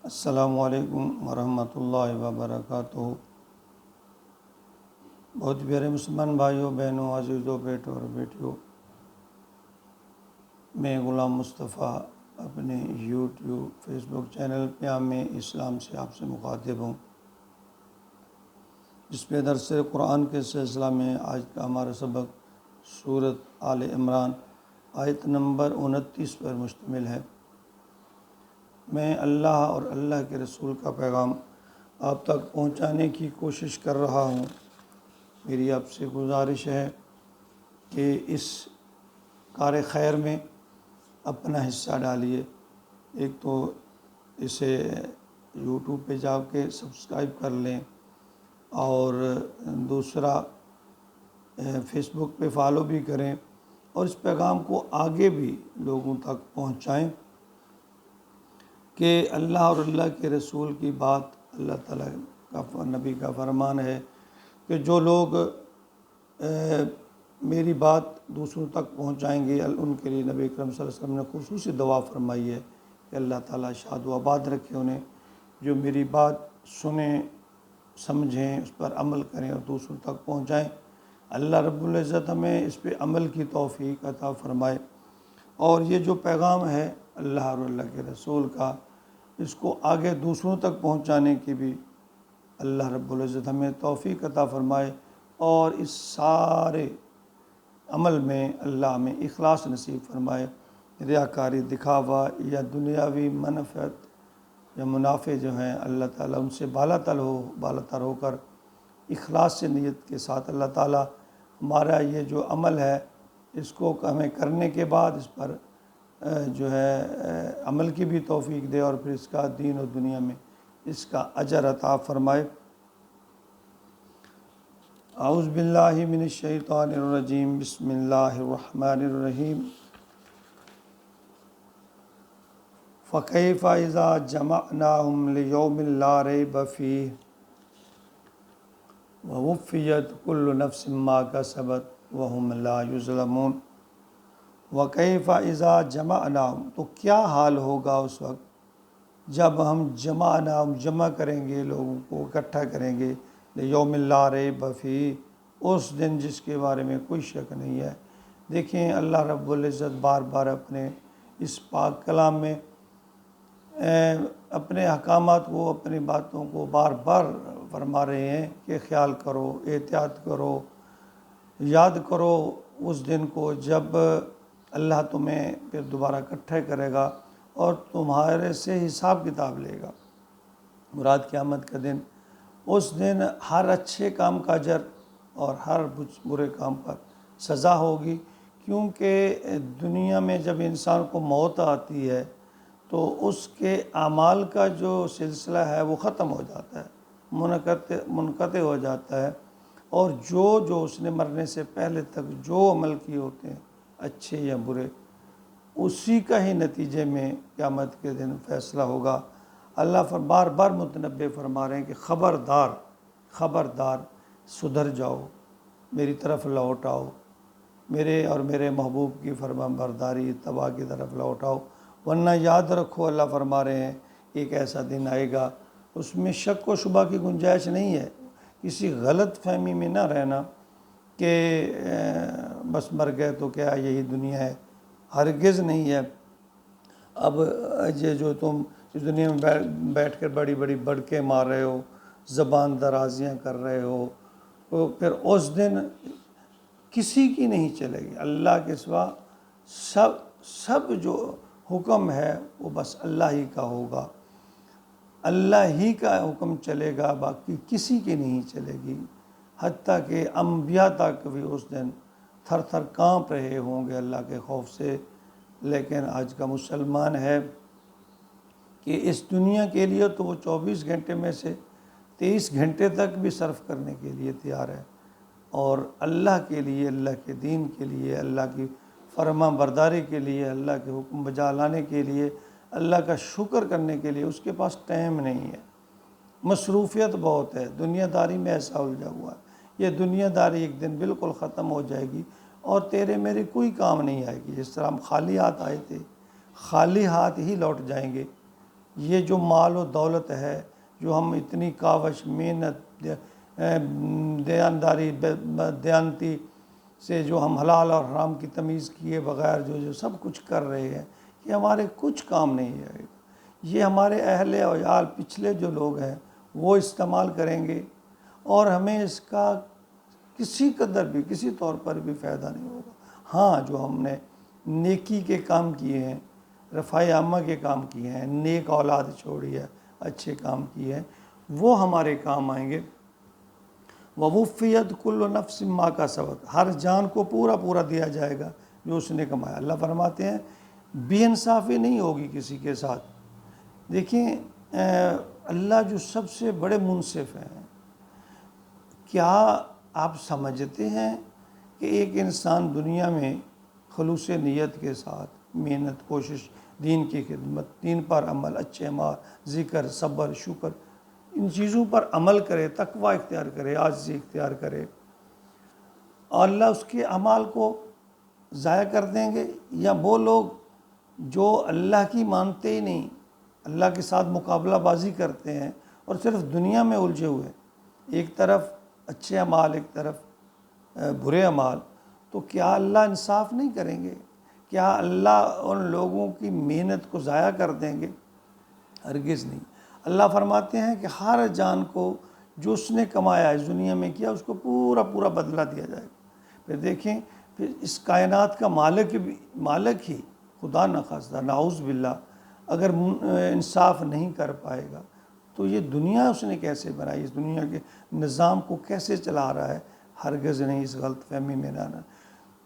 السلام علیکم ورحمۃ اللہ وبرکاتہ۔ بہت پیارے مسلمان بھائیوں، بہنوں، عزیزوں، بیٹوں اور بیٹیوں، میں غلام مصطفیٰ اپنے یوٹیوب فیس بک چینل پیام اسلام سے آپ سے مخاطب ہوں، جس پہ درس قرآن کے سلسلہ میں آج کا ہمارا سبق سورۃ آل عمران آیت نمبر 29 پر مشتمل ہے۔ میں اللہ اور اللہ کے رسول کا پیغام آپ تک پہنچانے کی کوشش کر رہا ہوں۔ میری آپ سے گزارش ہے کہ اس کار خیر میں اپنا حصہ ڈالیے۔ ایک تو اسے یوٹیوب پہ جا کے سبسکرائب کر لیں، اور دوسرا فیس بک پہ فالو بھی کریں، اور اس پیغام کو آگے بھی لوگوں تک پہنچائیں کہ اللہ اور اللہ کے رسول کی بات، اللہ تعالیٰ کا نبی کا فرمان ہے کہ جو لوگ میری بات دوسروں تک پہنچائیں گے، ان کے لیے نبی اکرم صلی اللہ علیہ وسلم نے خصوصی دعا فرمائی ہے کہ اللہ تعالیٰ شاد و آباد رکھے انہیں، جو میری بات سنیں، سمجھیں، اس پر عمل کریں اور دوسروں تک پہنچائیں۔ اللہ رب العزت ہمیں اس پہ عمل کی توفیق عطا فرمائے، اور یہ جو پیغام ہے اللہ اور اللہ کے رسول کا، اس کو آگے دوسروں تک پہنچانے کی بھی اللہ رب العزت ہمیں توفیق عطا فرمائے، اور اس سارے عمل میں اللہ ہمیں اخلاص نصیب فرمائے۔ ریاکاری، دکھاوا یا دنیاوی منفعت یا منافع جو ہیں، اللہ تعالیٰ ان سے بالا تر ہو کر اخلاص سے نیت کے ساتھ اللہ تعالیٰ ہمارا یہ جو عمل ہے اس کو ہمیں کرنے کے بعد اس پر جو ہے عمل کی بھی توفیق دے، اور پھر اس کا دین و دنیا میں اس کا اجر عطا فرمائے۔ اعوذ باللہ من الشیطان الرجیم، بسم اللہ الرحمن الرحیم۔ فَكَيْفَ إِذَا جَمَعْنَاهُمْ لِيَوْمٍ لَا رَيْبَ فِيهِ وَوُفِّيَتْ كُلُّ نَفْسٍ مَا كَسَبَتْ وَهُمْ لَا يُظْلَمُونَ۔ وَكَيْفَ إِذَا جَمَعْنَاهُمْ، تو کیا حال ہوگا اس وقت جب ہم جمع کریں گے، لوگوں کو اکٹھا کریں گے، لِيَوْمٍ لَا رَيْبَ فِيهِ، اس دن جس کے بارے میں کوئی شک نہیں ہے۔ دیکھیں اللہ رب العزت بار بار اپنے اس پاک کلام میں اپنے احکامات کو، اپنی باتوں کو بار بار فرما رہے ہیں کہ خیال کرو، احتیاط کرو، یاد کرو اس دن کو جب اللہ تمہیں پھر دوبارہ اکٹھے کرے گا اور تمہارے سے حساب کتاب لے گا۔ مراد قیامت کا دن، اس دن ہر اچھے کام کا اجر اور ہر برے کام پر سزا ہوگی، کیونکہ دنیا میں جب انسان کو موت آتی ہے تو اس کے اعمال کا جو سلسلہ ہے وہ ختم ہو جاتا ہے، منقطع ہو جاتا ہے، اور جو اس نے مرنے سے پہلے تک جو عمل کیے ہوتے ہیں اچھے یا برے، اسی کا ہی نتیجے میں قیامت کے دن فیصلہ ہوگا۔ اللہ بار بار متنبہ فرما رہے ہیں کہ خبردار سدھر جاؤ، میری طرف لوٹ آؤ، میرے اور میرے محبوب کی فرما برداری اتباع کی طرف لوٹ آؤ، ورنہ یاد رکھو، اللہ فرما رہے ہیں ایک ایسا دن آئے گا، اس میں شک و شبہ کی گنجائش نہیں ہے، کسی غلط فہمی میں نہ رہنا کہ بس مر گئے تو کیا یہی دنیا ہے، ہرگز نہیں ہے۔ اب یہ جو تم اس دنیا میں بیٹھ کر بڑی بڑی بڑکیں مار رہے ہو، زبان درازیاں کر رہے ہو، تو پھر اس دن کسی کی نہیں چلے گی، اللہ کے سوا سب جو حکم ہے وہ بس اللہ ہی کا ہوگا، اللہ ہی کا حکم چلے گا، باقی کسی کی نہیں چلے گی، حتیٰ کہ انبیاء تک بھی اس دن تھر تھر کانپ رہے ہوں گے اللہ کے خوف سے۔ لیکن آج کا مسلمان ہے کہ اس دنیا کے لیے تو وہ 24 گھنٹے میں سے 23 گھنٹے تک بھی صرف کرنے کے لیے تیار ہے، اور اللہ کے لیے، اللہ کے دین کے لیے، اللہ کی فرما برداری کے لیے، اللہ کے حکم بجا لانے کے لیے، اللہ کا شکر کرنے کے لیے اس کے پاس ٹائم نہیں ہے، مصروفیت بہت ہے، دنیا داری میں ایسا الجھا ہوا ہے۔ یہ دنیا داری ایک دن بالکل ختم ہو جائے گی اور تیرے میرے کوئی کام نہیں آئے گی۔ جس طرح ہم خالی ہاتھ آئے تھے، خالی ہاتھ ہی لوٹ جائیں گے، یہ جو مال و دولت ہے، جو ہم اتنی کاوش، محنت، دیانتی سے جو ہم حلال اور حرام کی تمیز کیے بغیر جو سب کچھ کر رہے ہیں، یہ ہمارے کچھ کام نہیں آئے گا۔ یہ ہمارے اہل و عیال پچھلے جو لوگ ہیں وہ استعمال کریں گے، اور ہمیں اس کا کسی قدر بھی، کسی طور پر بھی فائدہ نہیں ہوگا۔ ہاں، جو ہم نے نیکی کے کام کیے ہیں، رفع عامہ کے کام کیے ہیں، نیک اولاد چھوڑی ہے، اچھے کام کیے ہیں، وہ ہمارے کام آئیں گے۔ وَوُفِّيَتْ كُلُّ نَفْسٍ مَا كَسَبَتْ، ہر جان کو پورا دیا جائے گا جو اس نے کمایا۔ اللہ فرماتے ہیں بے انصافی نہیں ہوگی کسی کے ساتھ۔ دیکھیں اللہ جو سب سے بڑے منصف ہیں، کیا آپ سمجھتے ہیں کہ ایک انسان دنیا میں خلوص نیت کے ساتھ محنت، کوشش، دین کی خدمت، دین پر عمل، اچھے اعمال، ذکر، صبر، شکر، ان چیزوں پر عمل کرے، تقوی اختیار کرے، عاجزی اختیار کرے، اور اللہ اس کے اعمال کو ضائع کر دیں گے؟ یا وہ لوگ جو اللہ کی مانتے ہی نہیں، اللہ کے ساتھ مقابلہ بازی کرتے ہیں اور صرف دنیا میں الجھے ہوئے، ایک طرف اچھے اعمال، ایک طرف برے اعمال، تو کیا اللہ انصاف نہیں کریں گے؟ کیا اللہ ان لوگوں کی محنت کو ضائع کر دیں گے؟ ہرگز نہیں۔ اللہ فرماتے ہیں کہ ہر جان کو جو اس نے کمایا اس دنیا میں کیا، اس کو پورا بدلہ دیا جائے گا۔ پھر دیکھیں، پھر اس کائنات کا مالک ہی خدا نخواستہ، نعوذ باللہ، اگر انصاف نہیں کر پائے گا تو یہ دنیا اس نے کیسے بنائی، اس دنیا کے نظام کو کیسے چلا رہا ہے؟ ہرگز نہیں، اس غلط فہمی میں نہ آنا۔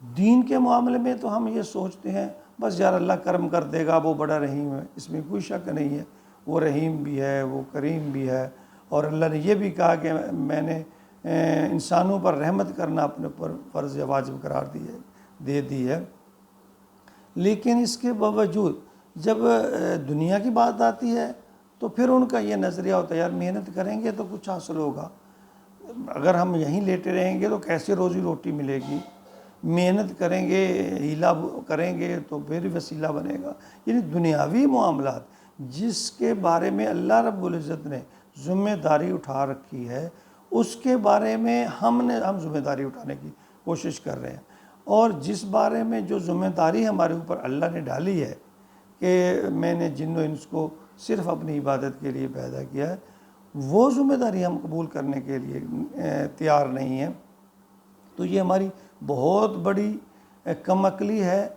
دین کے معاملے میں تو ہم یہ سوچتے ہیں بس یار اللہ کرم کر دے گا، وہ بڑا رحیم ہے، اس میں کوئی شک نہیں ہے، وہ رحیم بھی ہے، وہ کریم بھی ہے، اور اللہ نے یہ بھی کہا کہ میں نے انسانوں پر رحمت کرنا اپنے اوپر فرض واجب قرار دے دی ہے۔ لیکن اس کے باوجود جب دنیا کی بات آتی ہے تو پھر ان کا یہ نظریہ ہوتا ہے یار محنت کریں گے تو کچھ حاصل ہوگا، اگر ہم یہیں لیٹے رہیں گے تو کیسے روزی روٹی ملے گی، محنت کریں گے، ہیلا کریں گے تو پھر وسیلہ بنے گا۔ یعنی دنیاوی معاملات جس کے بارے میں اللہ رب العزت نے ذمہ داری اٹھا رکھی ہے، اس کے بارے میں ہم ذمہ داری اٹھانے کی کوشش کر رہے ہیں، اور جس بارے میں جو ذمہ داری ہمارے اوپر اللہ نے ڈالی ہے کہ میں نے جن و انس کو صرف اپنی عبادت کے لیے پیدا کیا ہے، وہ ذمہ داری ہم قبول کرنے کے لیے تیار نہیں ہیں۔ تو یہ ہماری بہت بڑی کم عقلی ہے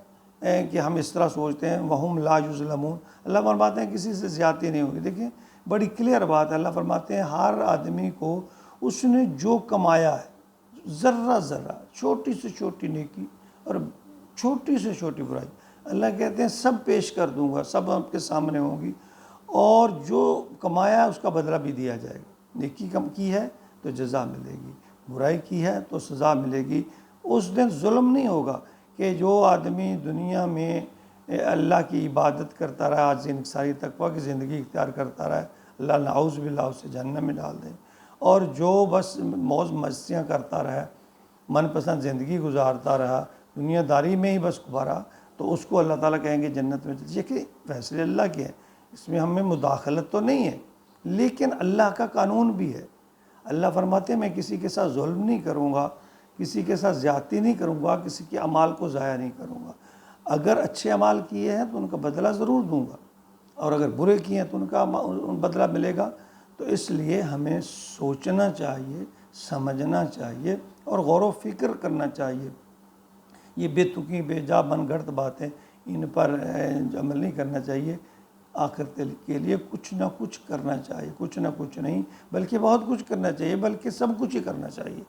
کہ ہم اس طرح سوچتے ہیں۔ وَهُمْ لَا يُظْلَمُونَ، اللہ فرماتے ہیں کسی سے زیادتی نہیں ہوگی۔ دیکھیں بڑی کلیئر بات ہے، اللہ فرماتے ہیں ہر آدمی کو اس نے جو کمایا ہے، ذرہ چھوٹی سے چھوٹی نیکی اور چھوٹی سے چھوٹی برائی، اللہ کہتے ہیں سب پیش کر دوں گا، سب آپ کے سامنے ہوں گی، اور جو کمایا اس کا بدلہ بھی دیا جائے گا۔ نیکی کم کی ہے تو جزا ملے گی، برائی کی ہے تو سزا ملے گی۔ اس دن ظلم نہیں ہوگا کہ جو آدمی دنیا میں اللہ کی عبادت کرتا رہا، عاجزی انکساری تقوی کی زندگی اختیار کرتا رہا، اللہ نعوذ باللہ اسے جہنم میں ڈال دے، اور جو بس موج مستیاں کرتا رہا، من پسند زندگی گزارتا رہا، دنیا داری میں ہی بس گزارا، تو اس کو اللہ تعالیٰ کہیں گے جنت میں۔ یہ کہ فیصلے اللہ کے ہیں، اس میں ہمیں مداخلت تو نہیں ہے، لیکن اللہ کا قانون بھی ہے۔ اللہ فرماتے ہیں میں کسی کے ساتھ ظلم نہیں کروں گا، کسی کے ساتھ زیادتی نہیں کروں گا، کسی کے اعمال کو ضائع نہیں کروں گا۔ اگر اچھے اعمال کیے ہیں تو ان کا بدلہ ضرور دوں گا، اور اگر برے کیے ہیں تو ان کا بدلہ ملے گا۔ تو اس لیے ہمیں سوچنا چاہیے، سمجھنا چاہیے اور غور و فکر کرنا چاہیے۔ یہ بے تکی، بے جا، من گھڑت باتیں، ان پر عمل نہیں کرنا چاہیے۔ آخرت کے لیے کچھ نہ کچھ کرنا چاہیے، کچھ نہ کچھ نہیں بلکہ بہت کچھ کرنا چاہیے، بلکہ سب کچھ ہی کرنا چاہیے۔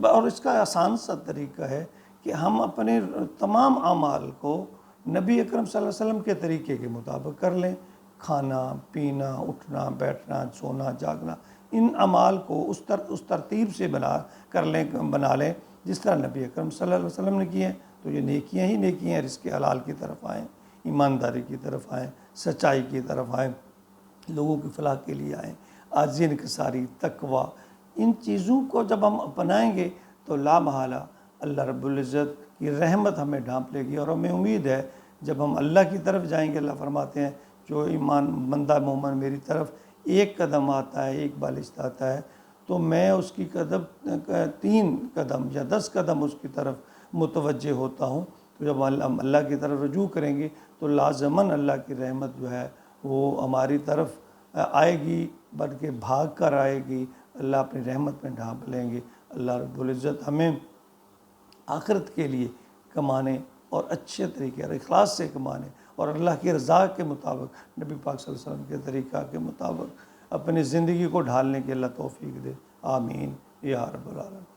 اور اس کا آسان سا طریقہ ہے کہ ہم اپنے تمام اعمال کو نبی اکرم صلی اللہ علیہ وسلم کے طریقے کے مطابق کر لیں۔ کھانا، پینا، اٹھنا، بیٹھنا، سونا، جاگنا، ان اعمال کو اس ترتیب سے بنا لیں جس طرح نبی اکرم صلی اللہ علیہ وسلم نے کیے، تو یہ نیکیاں ہی نیکیاں ہیں، رزق حلال کی طرف آئیں، ایمانداری کی طرف آئیں، سچائی کی طرف آئیں، لوگوں کی فلاح کے لیے آئیں، عاجزی انکساری، تقوی، ان چیزوں کو جب ہم اپنائیں گے تو لا محالہ اللہ رب العزت کی رحمت ہمیں ڈھانپ لے گی۔ اور ہمیں امید ہے جب ہم اللہ کی طرف جائیں گے، اللہ فرماتے ہیں جو ایمان بندہ مومن میری طرف ایک قدم آتا ہے، ایک بالشت آتا ہے، تو میں اس کی قدم 3 قدم یا 10 قدم اس کی طرف متوجہ ہوتا ہوں۔ تو جب اللہ کی طرف رجوع کریں گے تو لازماً اللہ کی رحمت جو ہے وہ ہماری طرف آئے گی، بلکہ بھاگ کر آئے گی۔ اللہ اپنی رحمت میں ڈھانپ لیں گے۔ اللہ رب العزت ہمیں آخرت کے لیے کمانے اور اچھے طریقے اور اخلاص سے کمانے اور اللہ کی رضا کے مطابق، نبی پاک صلی اللہ علیہ وسلم کے طریقہ کے مطابق اپنی زندگی کو ڈھالنے کی اللہ توفیق دے۔ آمین یا رب العالمین۔